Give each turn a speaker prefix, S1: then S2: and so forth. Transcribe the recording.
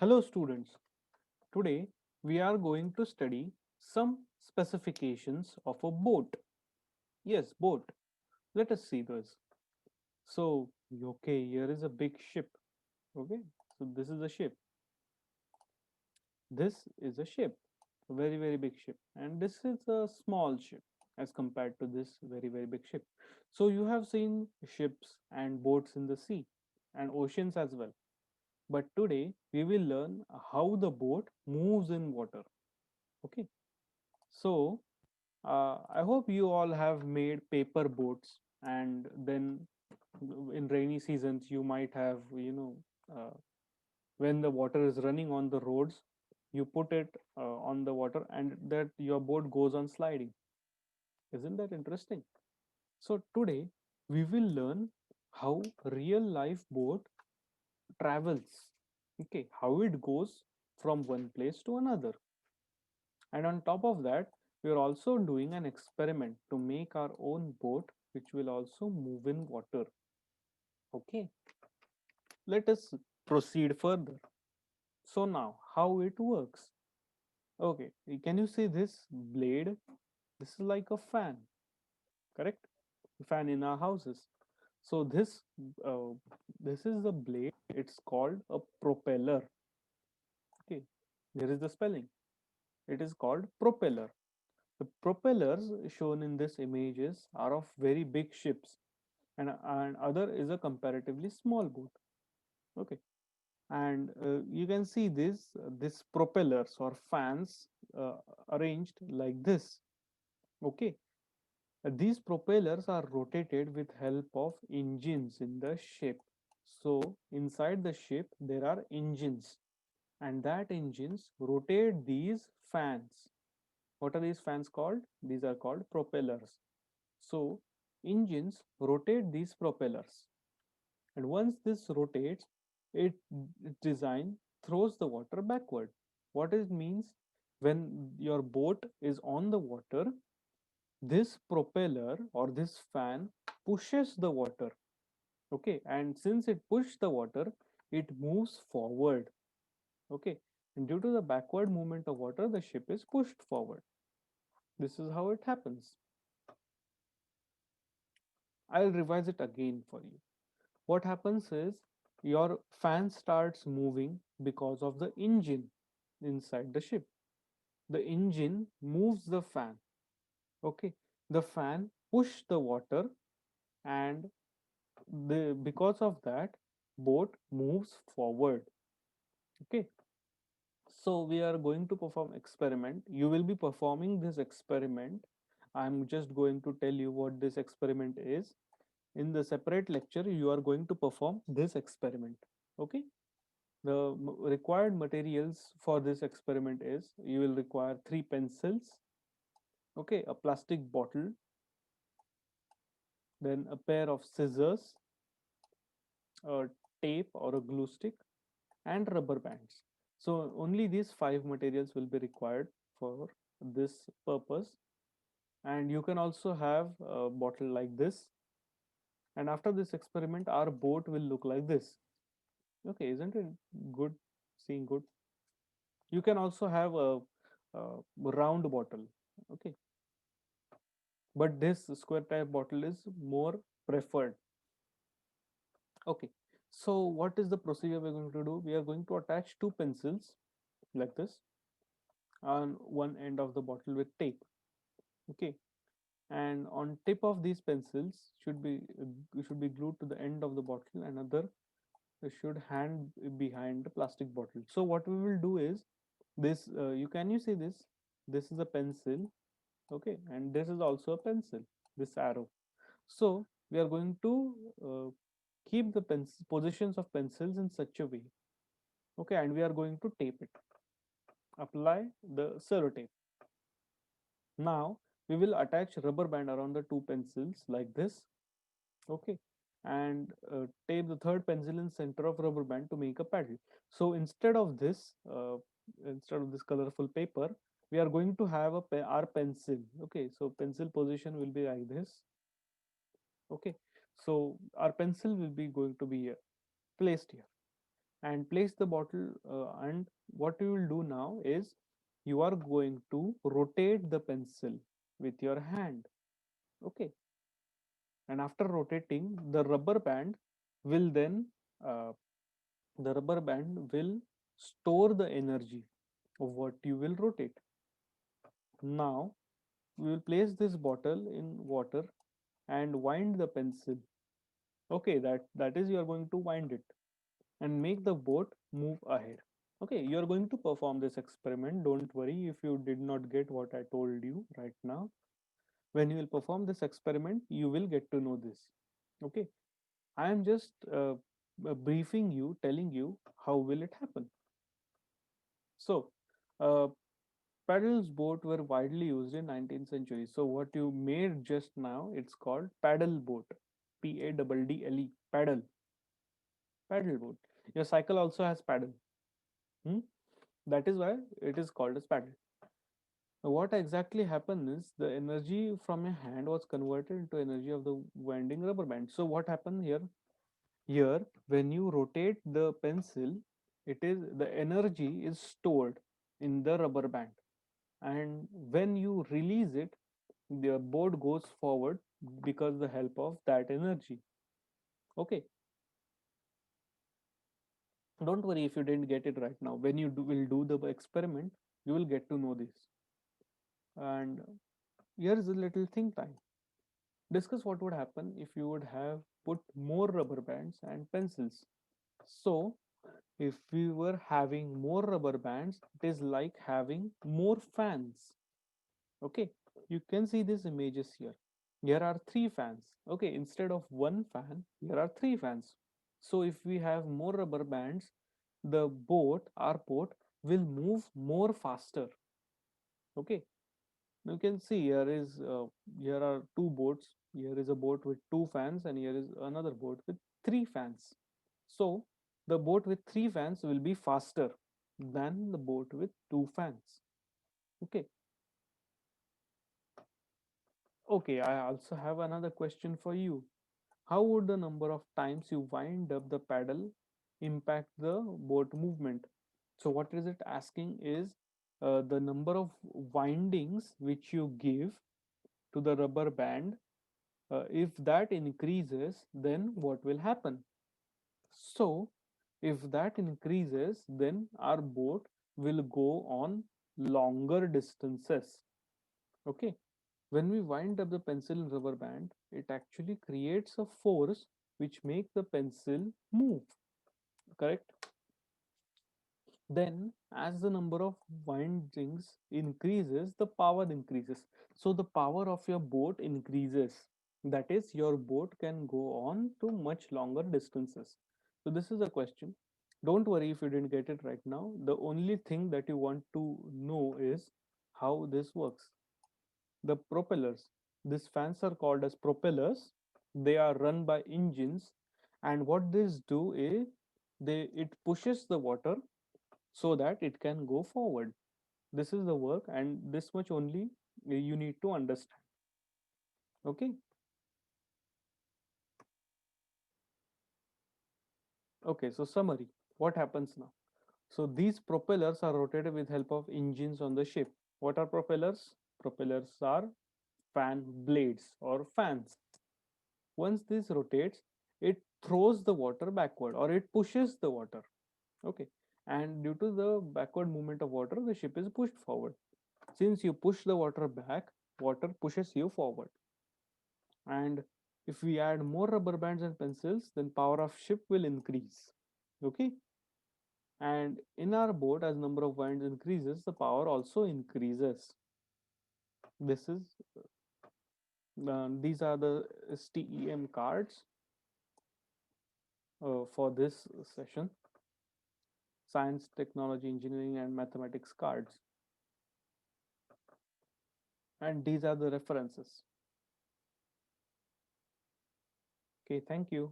S1: Hello students, today we are going to study some specifications of a boat. Yes, boat. Let us see those. So, okay, here is a big ship. Okay, so this is a ship. This is a ship, a very big ship, and this is a small ship as compared to this very big ship. So, you have seen ships and boats in the sea and oceans as well. But today we will learn how the boat moves in water. Okay. So, I hope you all have made paper boats, and then in rainy seasons, you might have, when the water is running on the roads, you put it on the water, and that your boat goes on sliding. Isn't that interesting? So, today we will learn how real life boat travels. Okay, how it goes from one place to another. And on top of that, we are also doing an experiment to make our own boat, which will also move in water. Okay, let us proceed further. So, now how it works. Okay, can you see this blade? This is like a fan, correct? Fan in our houses. So, uh, this is the blade. It's called a propeller. Okay, there is the spelling. It is called propeller. The propellers shown in this images are of very big ships, and other is a comparatively small boat. Okay, and you can see this propellers or fans uh, arranged like this. Okay, these propellers are rotated with help of engines in the ship. So inside the ship there are engines, and that engines rotate these fans. What are these fans called? These are called propellers. So engines rotate these propellers, and once this rotates, it design throws the water backward. What it means, when your boat is on the water, this propeller or this fan pushes the water. Okay, and since it pushes the water, it moves forward. Okay, and due to the backward movement of water, the ship is pushed forward. This is how it happens. I'll revise it again for you. What happens is, your fan starts moving because of the engine inside the ship. The engine moves the fan. Okay, the fan push the water, and because of that, boat moves forward. Okay, so we are going to perform experiment. You will be performing this experiment. I'm just going to tell you what this experiment is. In the separate lecture, you are going to perform this experiment. Okay, the required materials for this experiment is, you will require three pencils. Okay, a plastic bottle, then a pair of scissors, a tape or a glue stick, and rubber bands. So only these five materials will be required for this purpose. And you can also have a bottle like this. And after this experiment, our boat will look like this. Okay, isn't it good? Seeing good. You can also have a round bottle. Okay, but this square type bottle is more preferred. Okay, so what is the procedure we're going to do? We are going to attach two pencils like this on one end of the bottle with tape. Okay, and on tip of these pencils should be glued to the end of the bottle. Another should hand behind the plastic bottle. So what we will do is this. You see this? This is a pencil. Okay, and this is also a pencil. This arrow. So we are going to keep the positions of pencils in such a way. Okay, and we are going to tape it. Apply the sellotape. Now we will attach rubber band around the two pencils like this. Okay, and tape the third pencil in center of rubber band to make a paddle. So instead of this colorful paper, we are going to have our pencil. Okay, so pencil position will be like this. Okay, so our pencil will be going to be placed here. and place the bottle. And what you will do now is you are going to rotate the pencil with your hand. Okay, and after rotating, uh, the rubber band will store the energy of what you will rotate. Now we will place this bottle in water and wind the pencil. Okay, that is, you are going to wind it and make the boat move ahead. Okay, you are going to perform this experiment. Don't worry if you did not get what I told you right now. When you will perform this experiment, you will get to know this. Okay, I am just briefing you, telling you how will it happen. So, uh, paddles boat were widely used in 19th century. So what you made just now, it's called paddle boat. Paddle, paddle, paddle boat. Your cycle also has paddle. Hmm? That is why it is called as paddle. What exactly happened is the energy from your hand was converted into energy of the winding rubber band. So what happened here? Here, when you rotate the pencil, it is the energy is stored in the rubber band, and when you release it, the board goes forward because the help of that energy. Okay, don't worry if you didn't get it right now. When you will do the experiment, you will get to know this. And here is a little think time. Discuss what would happen if you would have put more rubber bands and pencils. So if we were having more rubber bands, it is like having more fans. Okay, you can see these images here. Here are three fans. Okay, instead of one fan, here are three fans. So if we have more rubber bands, the our boat, will move more faster. Okay, you can see here are two boats. Here is a boat with two fans, and here is another boat with three fans. So the boat with three fans will be faster than the boat with two fans. Okay. Okay, I also have another question for you. How would the number of times you wind up the paddle impact the boat movement? So, what is it asking is the number of windings which you give to the rubber band. If that increases, then what will happen? So, if that increases, then our boat will go on longer distances. Okay. When we wind up the pencil in rubber band, it actually creates a force which makes the pencil move. Correct? Then, as the number of windings increases, the power increases. So, the power of your boat increases. That is, your boat can go on to much longer distances. So, this is a question. Don't worry if you didn't get it right now. The only thing that you want to know is how this works. The propellers. These fans are called as propellers. They are run by engines, and what these do is it pushes the water so that it can go forward. This is the work, and this much only you need to understand. Okay. Okay, so summary. What happens now? So these propellers are rotated with help of engines on the ship. What are propellers? Propellers are fan blades or fans. Once this rotates, it throws the water backward, or it pushes the water. Okay, and due to the backward movement of water, the ship is pushed forward. Since you push the water back, water pushes you forward. And if we add more rubber bands and pencils, then power of ship will increase. Okay, and in our boat, as number of winds increases, the power also increases. This is These are the STEM cards for this session: science, technology, engineering, and mathematics cards. And these are the references. Okay, thank you.